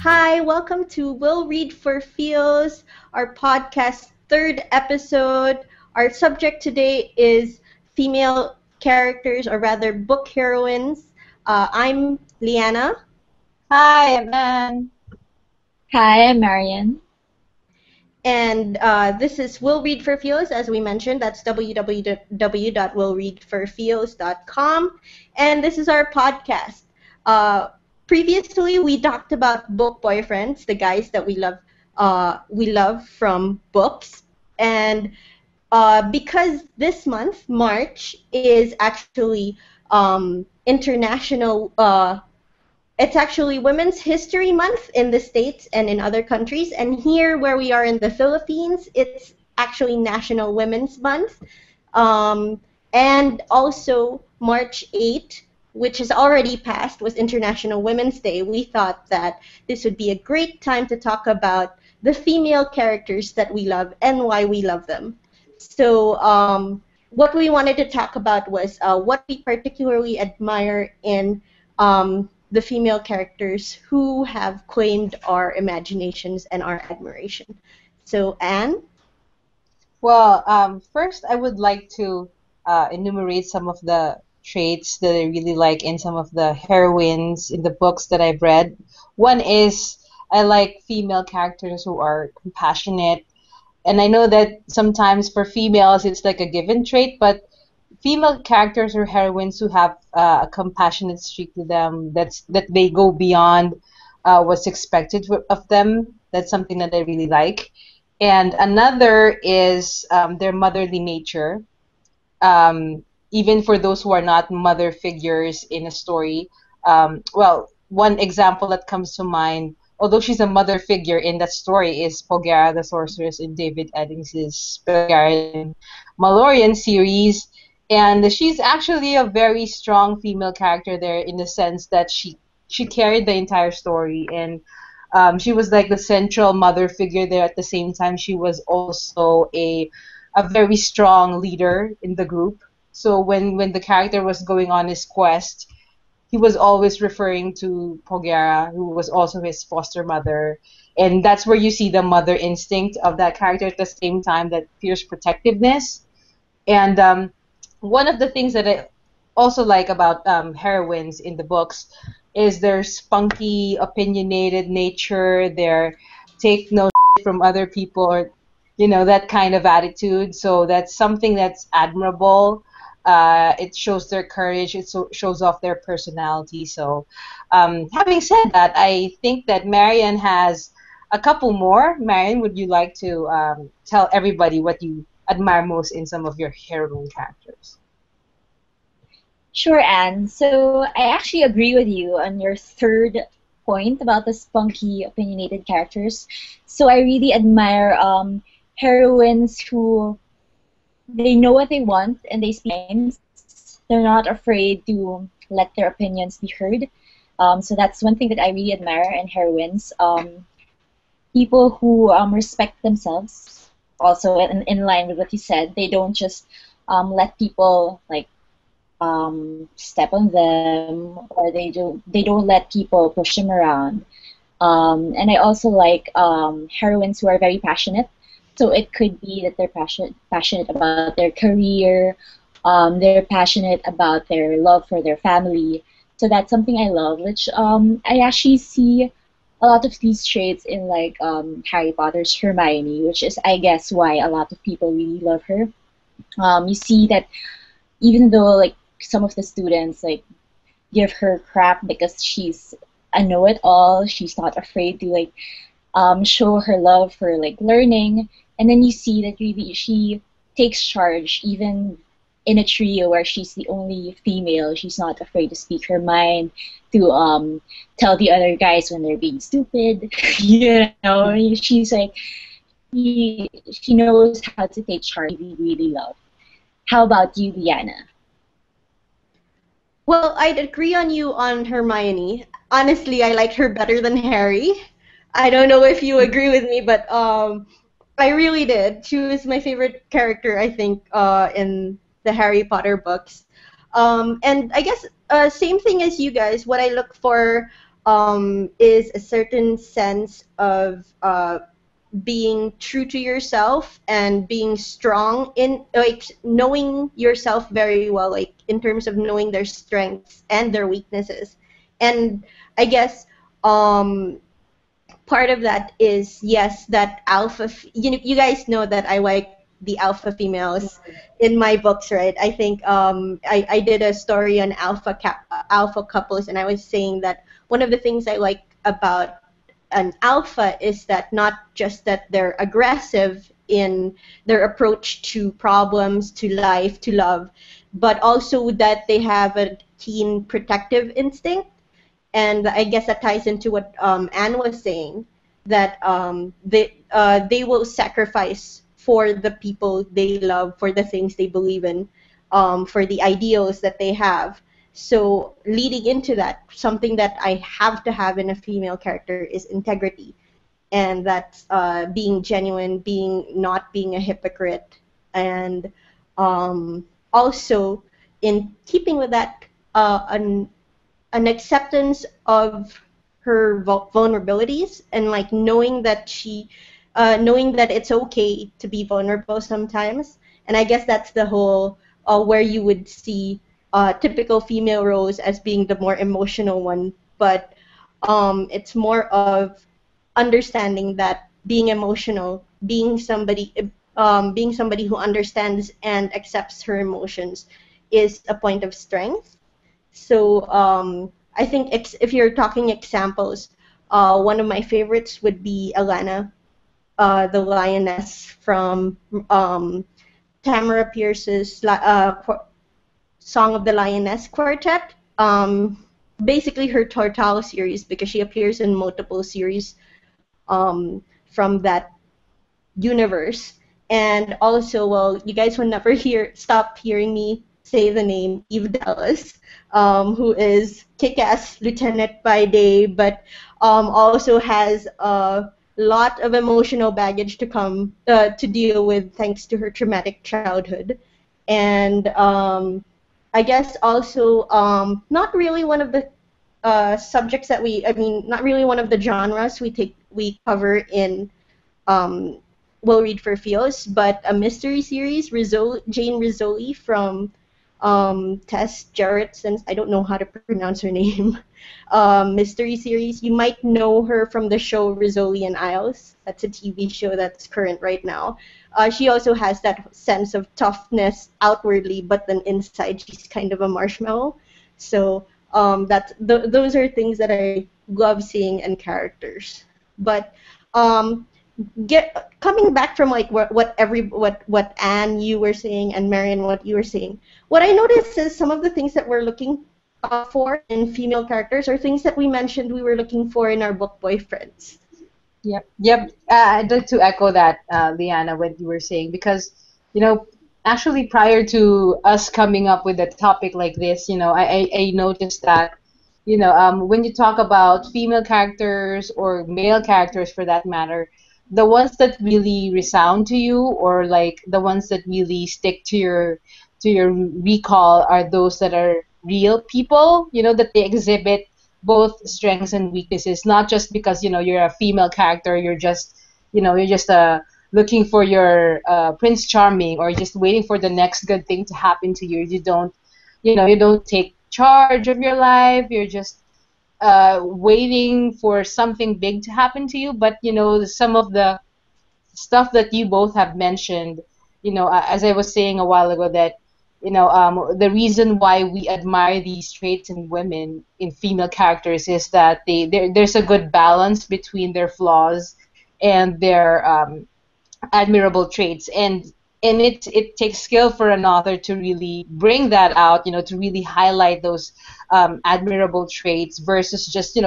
Hi, welcome to We'll Read for Feels, our podcast third episode. Our subject today is female characters, or rather book heroines. I'm Liana. Hi, I'm Anne. Hi, I'm Marian. And this is Will Read for Feels, as we mentioned. That's www.willreadforfeels.com. And this is our podcast. Previously, we talked about book boyfriends, the guys that we love from books. And because this month, March, is actually international. It's actually Women's History Month in the States and in other countries. And here, where we are in the Philippines, it's actually National Women's Month. And also, March 8th, which has already passed, was International Women's Day. We thought that this would be a great time to talk about the female characters that we love and why we love them. So, what we wanted to talk about was what we particularly admire in the female characters who have claimed our imaginations and our admiration. So, Anne? Well, first I would like to enumerate some of the traits that I really like in some of the heroines in the books that I've read. One is I like female characters who are compassionate, and I know that sometimes for females it's like a given trait, but female characters or heroines who have a compassionate streak to them, that they go beyond what's expected of them. That's something that I really like. And another is their motherly nature. Even for those who are not mother figures in a story. Well, one example that comes to mind, although she's a mother figure in that story, is Pogara the Sorceress in David Eddings' Pogara Mallorean series. And she's actually a very strong female character there in the sense that she carried the entire story, and she was like the central mother figure there. At the same time, she was also a very strong leader in the group. So when the character was going on his quest, he was always referring to Pogara, who was also his foster mother, and that's where you see the mother instinct of that character at the same time, that fierce protectiveness. And one of the things that I also like about heroines in the books is their spunky, opinionated nature, their take no shit from other people, or that kind of attitude. So that's something that's admirable. It shows their courage. It shows off their personality. So, having said that, I think that Marian has a couple more. Marian, would you like to tell everybody what you admire most in some of your heroine characters? Sure, Anne. So I actually agree with you on your third point about the spunky, opinionated characters. So I really admire heroines who they know what they want and they speak minds. They're not afraid to let their opinions be heard. So that's one thing that I really admire in heroines. People who respect themselves. Also, in line with what you said, they don't just let people like step on them, or they don't let people push them around. And I also like heroines who are very passionate. So it could be that they're passionate about their career, they're passionate about their love for their family. So that's something I love, which I actually see a lot of these traits in like Harry Potter's Hermione, which is I guess why a lot of people really love her. You see that even though like some of the students like give her crap because she's a know-it-all, she's not afraid to like show her love for like learning, and then you see that really she takes charge even in a trio where she's the only female. She's not afraid to speak her mind, to tell the other guys when they're being stupid. She's like she knows how to take charge. We really love. How about you, Liana? Well, I'd agree on you on Hermione. Honestly, I like her better than Harry. I don't know if you agree with me, but I really did. She was my favorite character, I think, in the Harry Potter books. And I guess same thing as you guys. What I look for is a certain sense of being true to yourself and being strong in like knowing yourself very well, like in terms of knowing their strengths and their weaknesses. And I guess um part of that is, yes, that you know, you guys know that I like the alpha females in my books, right? I think I did a story on alpha couples, and I was saying that one of the things I like about an alpha is that not just that they're aggressive in their approach to problems, to life, to love, but also that they have a keen protective instinct. And I guess that ties into what Anne was saying, that they will sacrifice for the people they love, for the things they believe in, for the ideals that they have. So leading into that, something that I have to have in a female character is integrity, and that's being genuine, being a hypocrite, and also in keeping with that, an acceptance of her vulnerabilities, and like knowing that it's okay to be vulnerable sometimes. And I guess that's the whole where you would see typical female roles as being the more emotional one, but it's more of understanding that being emotional, being somebody who understands and accepts her emotions is a point of strength. So I think if you're talking examples, one of my favorites would be Alana, the lioness from um, Tamara Pierce's Song of the Lioness Quartet. Basically her Tortal series, because she appears in multiple series from that universe. And also, well, you guys will never stop hearing me say the name Eve Dallas, who is kick-ass lieutenant by day, but also has a lot of emotional baggage to deal with thanks to her traumatic childhood. And I guess also not really one of the subjects that I mean, not really one of the genres we cover in um, will read for feels, but a mystery series, Jane Rizzoli from Tess Gerritsen's, I don't know how to pronounce her name, mystery series. You might know her from the show Rizzoli and Isles. That's a TV show that's current right now. She also has that sense of toughness outwardly, but then inside she's kind of a marshmallow. So those are things that I love seeing in characters. But um, coming back from like what Anne you were saying, and Marian what you were saying, what I noticed is some of the things that we're looking for in female characters are things that we mentioned we were looking for in our book boyfriends. Yep, yep. I'd like to echo that, Liana, what you were saying, because, you know, actually prior to us coming up with a topic like this, I noticed that, when you talk about female characters or male characters for that matter, the ones that really resound to you, or like the ones that really stick to your recall, are those that are real people, that they exhibit both strengths and weaknesses, not just because you're a female character, you're just looking for your Prince Charming, or just waiting for the next good thing to happen to you. You don't take charge of your life. You're just waiting for something big to happen to you. But some of the stuff that you both have mentioned, as I was saying a while ago, that the reason why we admire these traits in women, in female characters, is that there's a good balance between their flaws and their admirable traits, and it takes skill for an author to really bring that out, to really highlight those admirable traits versus just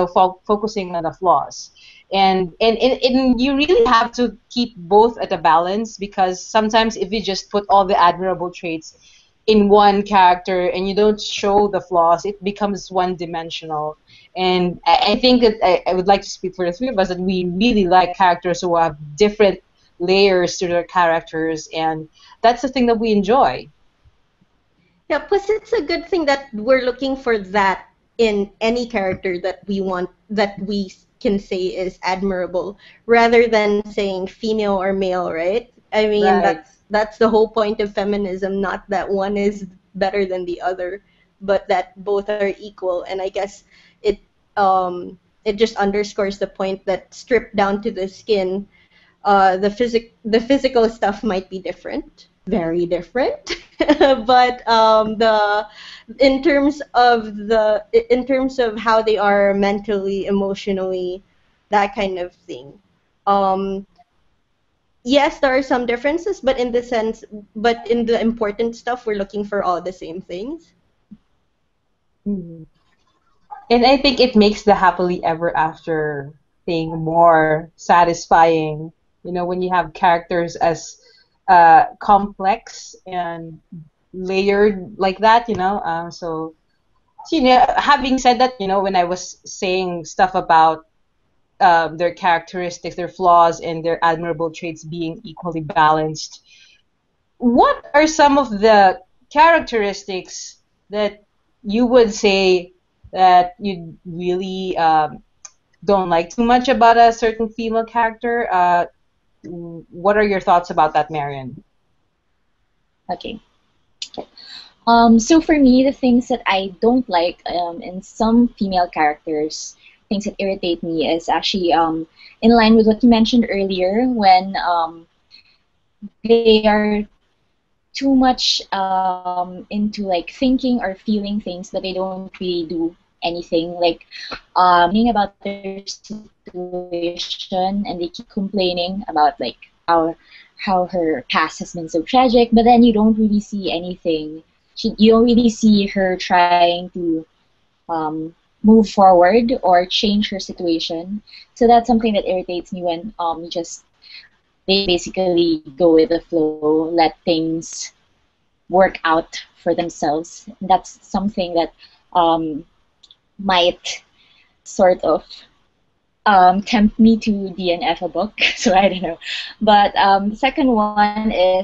focusing on the flaws. And you really have to keep both at a balance, because sometimes if you just put all the admirable traits in one character and you don't show the flaws, it becomes one-dimensional. And I think that I would like to speak for the three of us, that we really like characters who have different layers to their characters, and that's the thing that we enjoy. Yeah, plus it's a good thing that we're looking for that in any character that we want, that we can say is admirable, rather than saying female or male, right? I mean, Right. that's the whole point of feminism, not that one is better than the other, but that both are equal. And I guess it it just underscores the point that stripped down to the skin, the physical stuff might be different, very different, but the in terms of how they are mentally, emotionally, that kind of thing. Um, yes, there are some differences, but in the important stuff, we're looking for all the same things. Mhm. And I think it makes the happily ever after thing more satisfying. You know, when you have characters as complex and layered like that, you know. So, you know, having said that, you know, when I was saying stuff about their characteristics, their flaws, and their admirable traits being equally balanced, what are some of the characteristics that you would say that you really don't like too much about a certain female character? What are your thoughts about that, Marian? Okay. So for me, the things that I don't like in some female characters, things that irritate me, is actually in line with what you mentioned earlier, when they are too much into like thinking or feeling things, but they don't really do anything. Like complaining about their situation, and they keep complaining about like how her past has been so tragic, but then you don't really see anything. You don't really see her trying to move forward or change her situation. So that's something that irritates me, when you just they basically go with the flow, let things work out for themselves. That's something that um, might sort of tempt me to DNF a book. So I don't know. But the second one is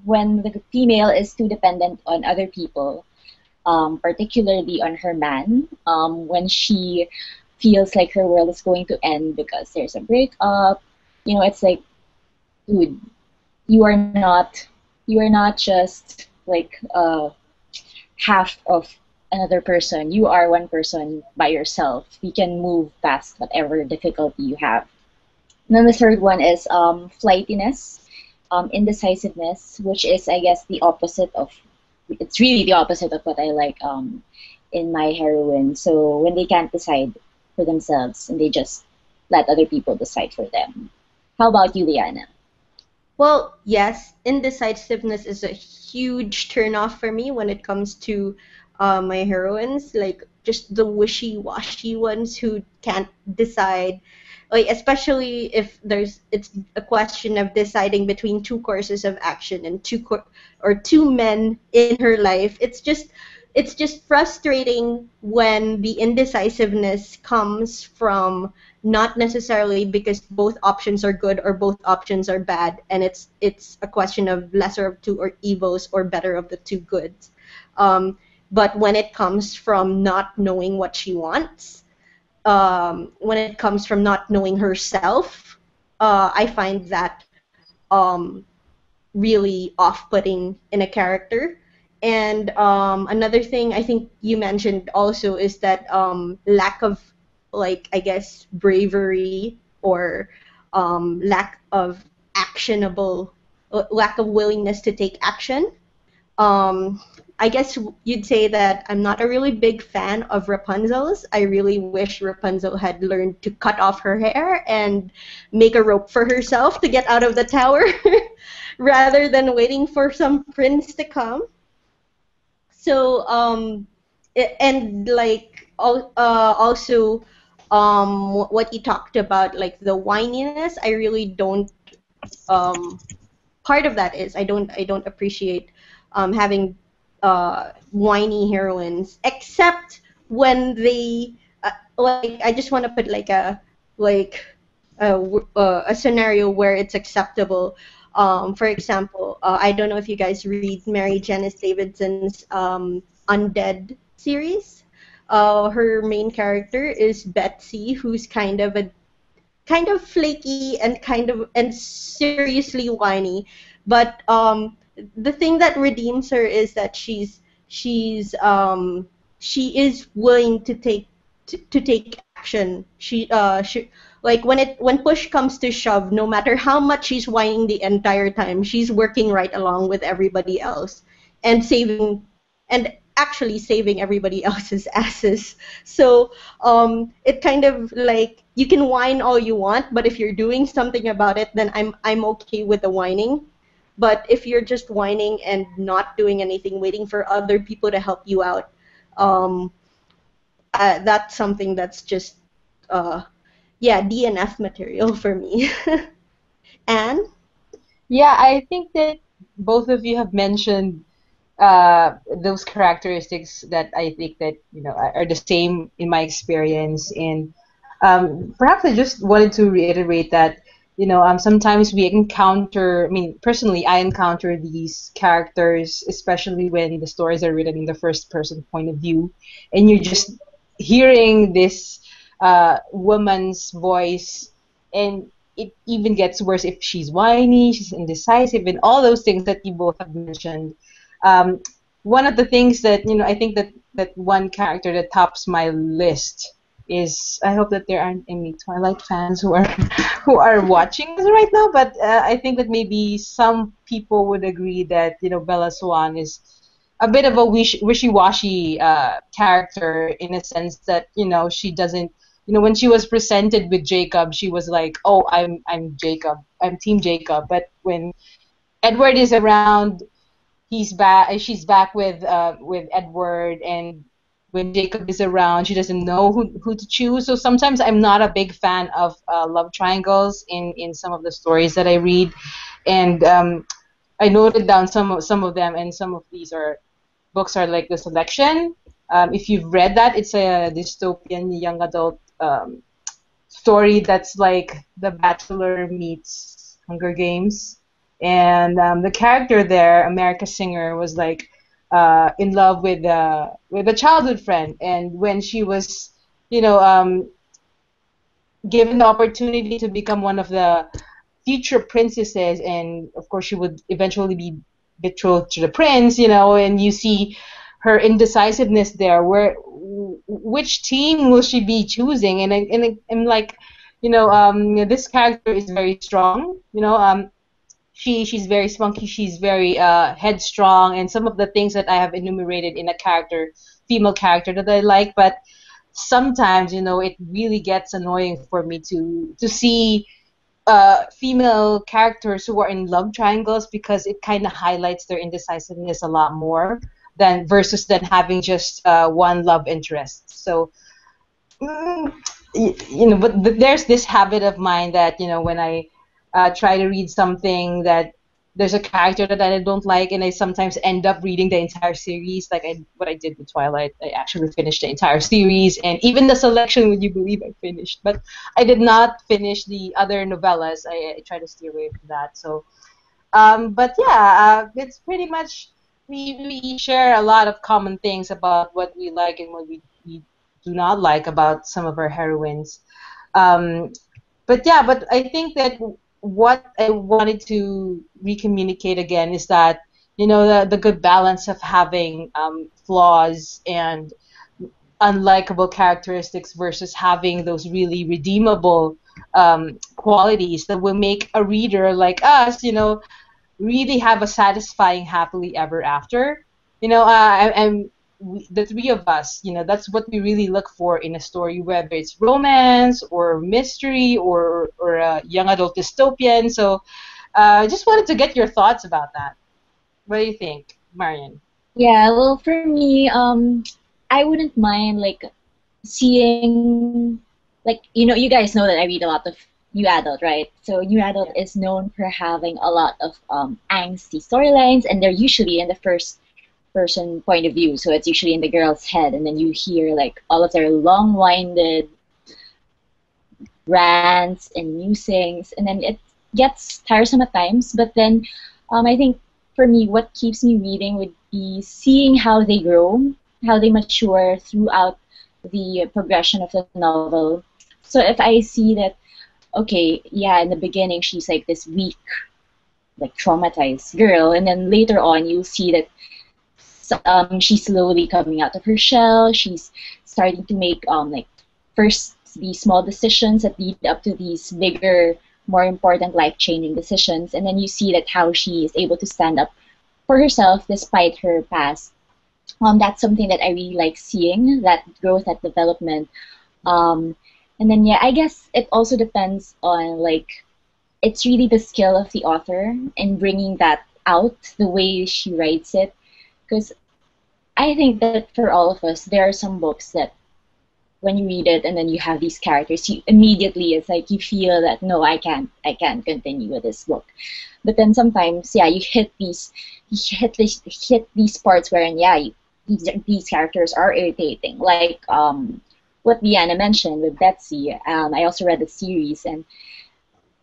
when the female is too dependent on other people, particularly on her man, when she feels like her world is going to end because there's a breakup. You know, it's like, dude, you are not you are not just like half of another person. You are one person by yourself. You can move past whatever difficulty you have. And then the third one is flightiness, indecisiveness, which is, I guess, the opposite of. It's really the opposite of what I like in my heroine. So when they can't decide for themselves, and they just let other people decide for them. How about you, Liana? Well, yes, indecisiveness is a huge turnoff for me when it comes to my heroines, like just the wishy-washy ones who can't decide. Like especially if it's a question of deciding between two courses of action and or two men in her life. It's just frustrating when the indecisiveness comes from not necessarily because both options are good or both options are bad, and it's a question of lesser of two or evils or better of the two goods. But when it comes from not knowing what she wants, when it comes from not knowing herself, I find that um, really off-putting in a character. And another thing I think you mentioned also is that lack of, like, I guess, bravery or lack of lack of willingness to take action. um, I guess you'd say that I'm not a really big fan of Rapunzel's. I really wish Rapunzel had learned to cut off her hair and make a rope for herself to get out of the tower rather than waiting for some prince to come. So, and like also what you talked about, like the whininess, I really don't um, part of that is I don't appreciate having whiny heroines, except when they like I just want to put like like a scenario where it's acceptable. For example, I don't know if you guys read Mary Janice Davidson's Undead series. Her main character is Betsy, who's kind of flaky and seriously whiny. But the thing that redeems her is that she is willing to take action. She like when push comes to shove, no matter how much she's whining the entire time, she's working right along with everybody else and actually saving everybody else's asses. So it kind of like you can whine all you want, but if you're doing something about it, then I'm okay with the whining. But if you're just whining and not doing anything, waiting for other people to help you out, um, that's something that's just uh, yeah, DNF material for me. And Yeah, I think that both of you have mentioned those characteristics that I think that are the same in my experience. And perhaps I just wanted to reiterate that sometimes we encounter. I mean, personally, I encounter these characters, especially when the stories are written in the first person point of view, and you're just hearing this woman's voice, and it even gets worse if she's whiny, she's indecisive, and all those things that you both have mentioned. um, One of the things that I think that one character that tops my list is, I hope that there aren't any Twilight fans who are who are watching this right now, but I think that maybe some people would agree that Bella Swan is a bit of a wishy-washy character, in a sense that she doesn't, when she was presented with Jacob, she was like, oh, I'm Jacob, I'm Team Jacob, but when Edward is around, he's back. She's back with Edward, and when Jacob is around, she doesn't know who to choose. So sometimes I'm not a big fan of love triangles in some of the stories that I read, and I noted down some of them, and some of these are books are like The Selection. If you've read that, it's a dystopian young adult story that's like The Bachelor meets Hunger Games, and the character there, America Singer, was like in love with a childhood friend, and when she was, you know, um, given the opportunity to become one of the future princesses, and of course she would eventually be betrothed to the prince, and you see her indecisiveness there, where which team will she be choosing, and like, this character is very strong, she's very spunky, she's very headstrong, and some of the things that I have enumerated in a character, female character, that I like. But sometimes, it really gets annoying for me to see female characters who are in love triangles, because it kind of highlights their indecisiveness a lot more than having just one love interest. So, mm, but there's this habit of mine that when I try to read something that there's a character that I don't like, and I sometimes end up reading the entire series. Like what I did with Twilight, I actually finished the entire series, and even The Selection, would you believe I finished? But I did not finish the other novellas. I try to steer away from that. So, but yeah, it's pretty much we share a lot of common things about what we like and what we do not like about some of our heroines. Um, but yeah, but I think that what I wanted to recommunicate again is that the good balance of having flaws and unlikable characteristics versus having those really redeemable qualities that will make a reader like us, really have a satisfying happily ever after. The three of us, that's what we really look for in a story, whether it's romance or mystery or a young adult dystopian. So I just wanted to get your thoughts about that. What do you think, Marian? Yeah, well, for me, I wouldn't mind like seeing, like, you guys know that I read a lot of new adult, right? So new adult Yeah. is known for having a lot of angsty storylines, and they're usually in the first person point of view. So it's usually in the girl's head, and then you hear like all of their long-winded rants and musings, and then it gets tiresome at times. But then I think for me, what keeps me reading would be seeing how they grow, how they mature throughout the progression of the novel. So if I see that, okay, yeah, in the beginning she's like this weak, like traumatized girl, and then later on you see that she's slowly coming out of her shell. She's starting to make like first these small decisions that lead up to these bigger, more important life-changing decisions, and then you see that how she is able to stand up for herself despite her past. That's something that I really like seeing, that growth, that development. Um, and then yeah, I guess it also depends on like it's really the skill of the author in bringing that out the way she writes it. Because I think that for all of us, there are some books that when you read it and then you have these characters, you immediately it's like you feel that no, I can't continue with this book. But then sometimes, yeah, you hit these parts wherein yeah, these characters are irritating. Like what Liana mentioned with Betsy. I also read the series, and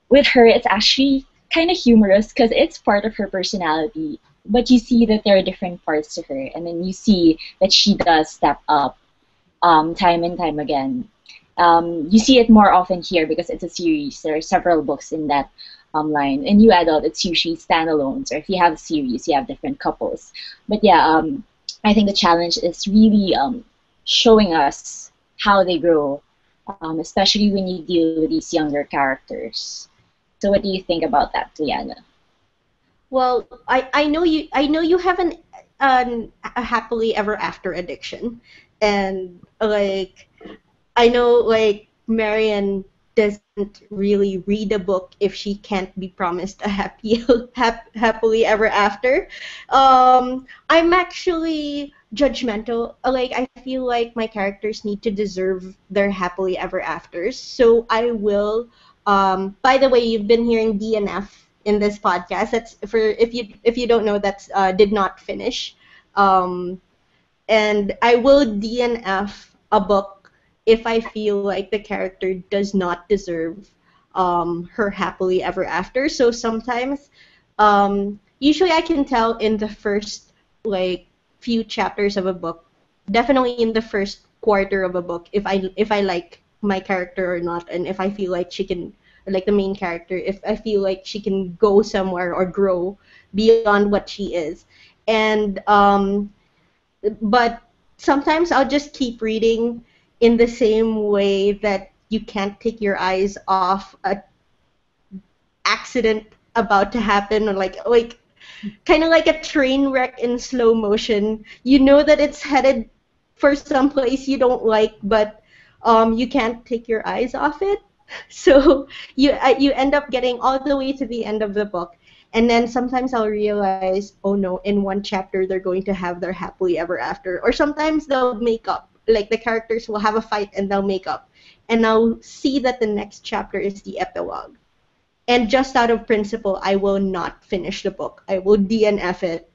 with her, it's actually kind of humorous because it's part of her personality. But you see that there are different parts to her, and then you see that she does step up time and time again. You see it more often here because it's a series. There are several books in that line. In New Adult, it's usually standalones, or if you have a series, you have different couples. But yeah, I think the challenge is really showing us how they grow, especially when you deal with these younger characters. So what do you think about that, Liana? Well, I know you have a happily ever after addiction, and like I know like Marian doesn't really read a book if she can't be promised a happily ever after. I'm actually judgmental. Like I feel like my characters need to deserve their happily ever afters. So I will. By the way, you've been hearing DNF in this podcast. That's for if you don't know, that's did not finish. Um, and I will DNF a book if I feel like the character does not deserve her happily ever after. So sometimes, usually I can tell in the first like few chapters of a book, definitely in the first quarter of a book, if I like my character or not, and if I feel like she can like the main character, if I feel like she can go somewhere or grow beyond what she is, and but sometimes I'll just keep reading in the same way that you can't take your eyes off a accident about to happen, or like kind of like a train wreck in slow motion. You know that it's headed for some place you don't like, but you can't take your eyes off it. So you end up getting all the way to the end of the book, and then sometimes I'll realize, oh no, in one chapter they're going to have their happily ever after, or sometimes they'll make up. Like the characters will have a fight and they'll make up, and I'll see that the next chapter is the epilogue. And just out of principle, I will not finish the book. I will DNF it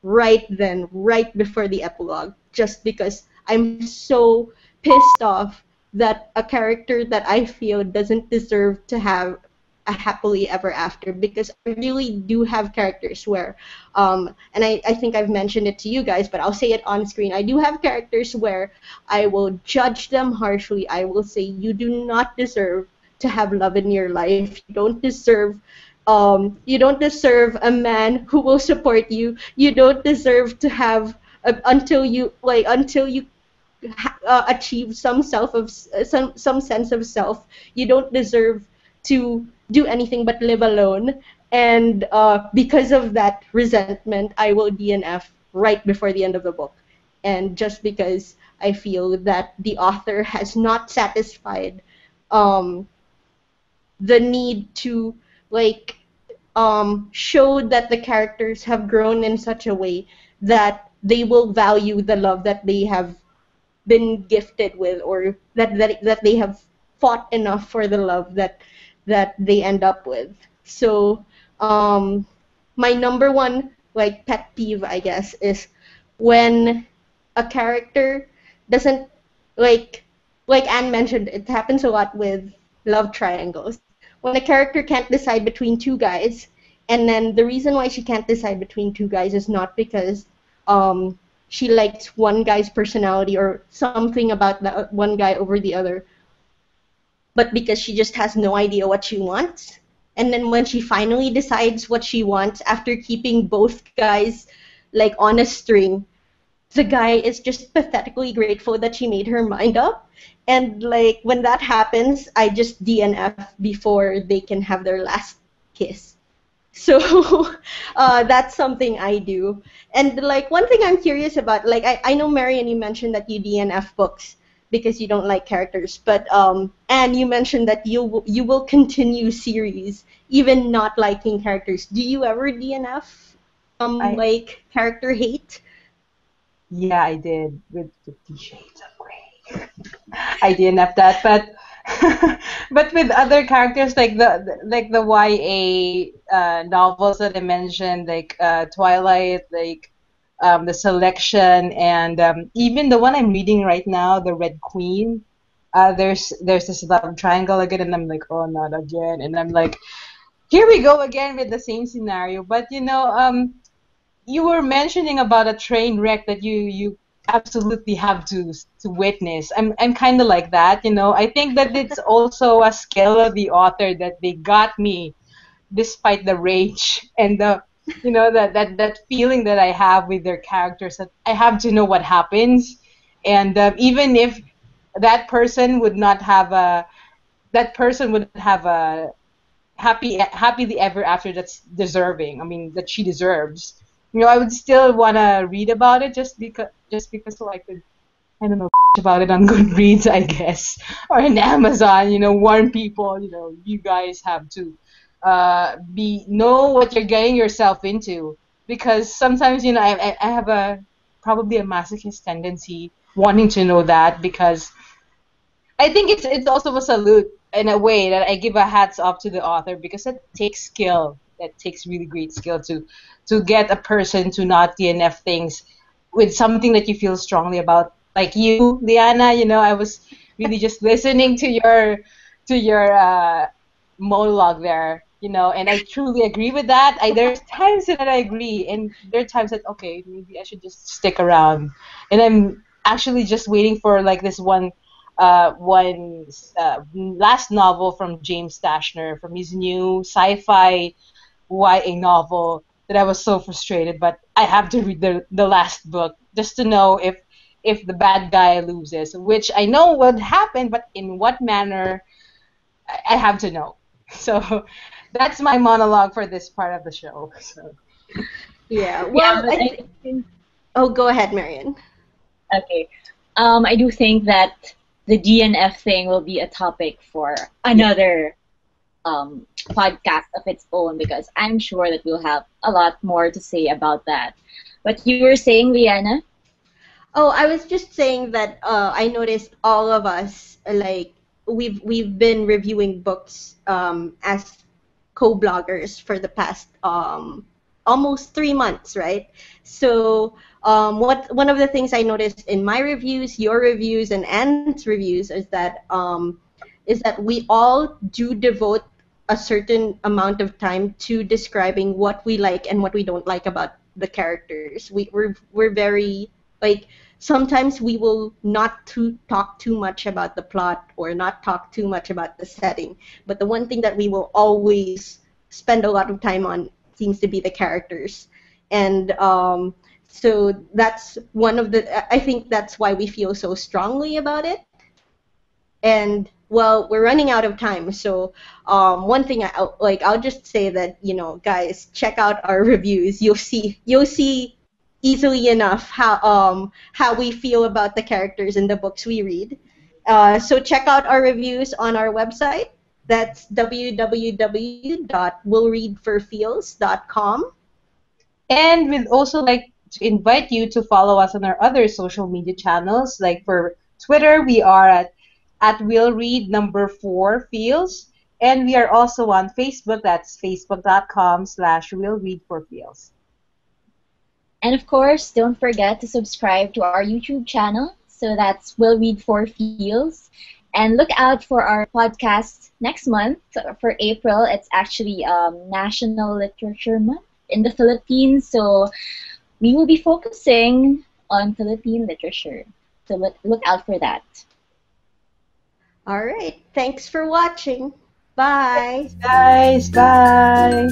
right then, right before the epilogue, just because I'm so pissed off that a character that I feel doesn't deserve to have a happily ever after, because I really do have characters where, and I think I've mentioned it to you guys, but I'll say it on screen. I do have characters where I will judge them harshly. I will say, you do not deserve to have love in your life. You don't deserve a man who will support you. You don't deserve to have until you achieve some some sense of self. You don't deserve to do anything but live alone. And because of that resentment, I will DNF right before the end of the book. And just because I feel that the author has not satisfied um, the need to like show that the characters have grown in such a way that they will value the love that they have been gifted with, or that they have fought enough for the love that they end up with. So my number one like pet peeve, I guess, is when a character doesn't like Anne mentioned, it happens a lot with love triangles. When a character can't decide between two guys, and then the reason why she can't decide between two guys is not because um she likes one guy's personality or something about that one guy over the other, but because she just has no idea what she wants. And then when she finally decides what she wants after keeping both guys like on a string, the guy is just pathetically grateful that she made her mind up. And like when that happens, I just DNF before they can have their last kiss. So that's something I do. And like one thing I'm curious about, like I know Marian, you mentioned that you DNF books because you don't like characters, but and you mentioned that you will continue series even not liking characters. Do you ever DNF I like character hate? Yeah, I did with 50 Shades of Grey. I didn't have that, but but with other characters like the YA novels that I mentioned, like Twilight, like the Selection, and even the one I'm reading right now, the Red Queen. There's this love triangle again, and I'm like, oh, not again, and I'm like, here we go again with the same scenario. But you were mentioning about a train wreck that you absolutely have to witness. I'm kind of like that. I think that it's also a skill of the author that they got me despite the rage and the that feeling that I have with their characters, that I have to know what happens. And even if that person would not have a that person would have a happily ever after that's deserving. I mean, that she deserves. I would still want to read about it just because so I could, I don't know, about it on Goodreads, I guess, or in Amazon. Warn people. You guys have to be know what you're getting yourself into, because sometimes I have a probably a masochist tendency wanting to know that, because I think it's also a salute in a way that I give a hats off to the author, because it takes skill. That takes really great skill to get a person to not DNF things with something that you feel strongly about. Like you, Liana, I was really just listening to your monologue there, and I truly agree with that. There's times that I agree, and there are times that okay, maybe I should just stick around, and I'm actually just waiting for like this one last novel from James Dashner, from his new sci-fi YA novel, that I was so frustrated, but I have to read the last book just to know if the bad guy loses, which I know would happen, but in what manner, I have to know. So that's my monologue for this part of the show. So. Yeah. Yeah, Well, but I think, oh, go ahead, Marian. okay. I do think that the DNF thing will be a topic for Yeah. another podcast of its own, because I'm sure that we'll have a lot more to say about that. But you were saying, Liana? Oh, I was just saying that I noticed all of us like we've been reviewing books as co-bloggers for the past almost 3 months, right? So what one of the things I noticed in my reviews, your reviews, and Anne's reviews is that we all do devote a certain amount of time to describing what we like and what we don't like about the characters. We're very like sometimes we will not talk too much about the plot or not talk too much about the setting. But the one thing that we will always spend a lot of time on seems to be the characters. And so that's one of the, I think that's why we feel so strongly about it. And well, we're running out of time, so one thing I'll just say that guys, check out our reviews. You'll see easily enough how we feel about the characters in the books we read. So check out our reviews on our website. That's www.willreadforfeels.com. And we'd also like to invite you to follow us on our other social media channels. Like for Twitter, we are at Will Read #4 Feels. And we are also on Facebook. That's facebook.com/Will Read for Feels. And of course, don't forget to subscribe to our YouTube channel. So that's Will Read for Feels. And look out for our podcast next month. For April, it's actually National Literature Month in the Philippines. So we will be focusing on Philippine literature. So look out for that. All right. Thanks for watching. Bye. Guys, bye.